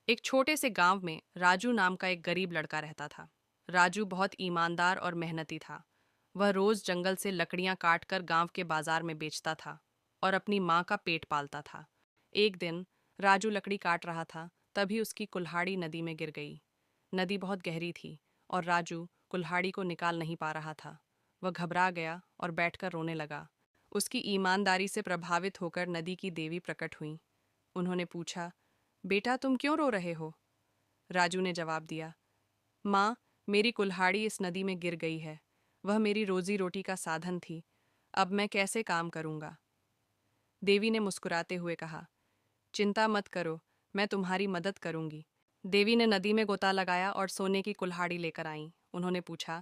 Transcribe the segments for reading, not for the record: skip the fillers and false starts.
एक छोटे से गांव में राजू नाम का एक गरीब लड़का रहता था। राजू बहुत ईमानदार और मेहनती था। वह रोज जंगल से लकड़ियां काटकर गांव के बाजार में बेचता था और अपनी माँ का पेट पालता था। एक दिन राजू लकड़ी काट रहा था, तभी उसकी कुल्हाड़ी नदी में गिर गई। नदी बहुत गहरी थी और राजू कुल्हाड़ी को निकाल नहीं पा रहा था। वह घबरा गया और बैठकर रोने लगा। उसकी ईमानदारी से प्रभावित होकर नदी की देवी प्रकट हुई। उन्होंने पूछा, बेटा तुम क्यों रो रहे हो? राजू ने जवाब दिया, माँ, मेरी कुल्हाड़ी इस नदी में गिर गई है। वह मेरी रोजी रोटी का साधन थी। अब मैं कैसे काम करूँगा? देवी ने मुस्कुराते हुए कहा, चिंता मत करो, मैं तुम्हारी मदद करूंगी। देवी ने नदी में गोता लगाया और सोने की कुल्हाड़ी लेकर आई। उन्होंने पूछा,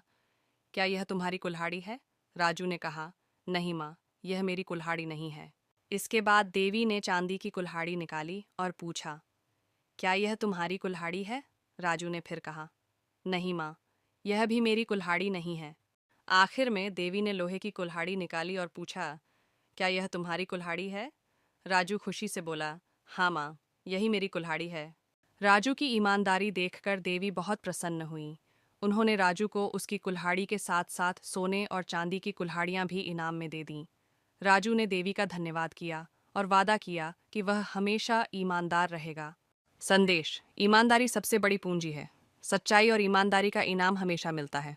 क्या यह तुम्हारी कुल्हाड़ी है? राजू ने कहा, नहीं माँ, यह मेरी कुल्हाड़ी नहीं है। इसके बाद देवी ने चांदी की कुल्हाड़ी निकाली और पूछा, क्या यह तुम्हारी कुल्हाड़ी है? राजू ने फिर कहा, नहीं माँ, यह भी मेरी कुल्हाड़ी नहीं है। आखिर में देवी ने लोहे की कुल्हाड़ी निकाली और पूछा, क्या यह तुम्हारी कुल्हाड़ी है? राजू खुशी से बोला, हाँ माँ, यही मेरी कुल्हाड़ी है। राजू की ईमानदारी देखकर देवी बहुत प्रसन्न हुई। उन्होंने राजू को उसकी कुल्हाड़ी के साथ साथ सोने और चांदी की कुल्हाड़ियाँ भी इनाम में दे दीं। राजू ने देवी का धन्यवाद किया और वादा किया कि वह हमेशा ईमानदार रहेगा। संदेश: ईमानदारी सबसे बड़ी पूंजी है। सच्चाई और ईमानदारी का इनाम हमेशा मिलता है।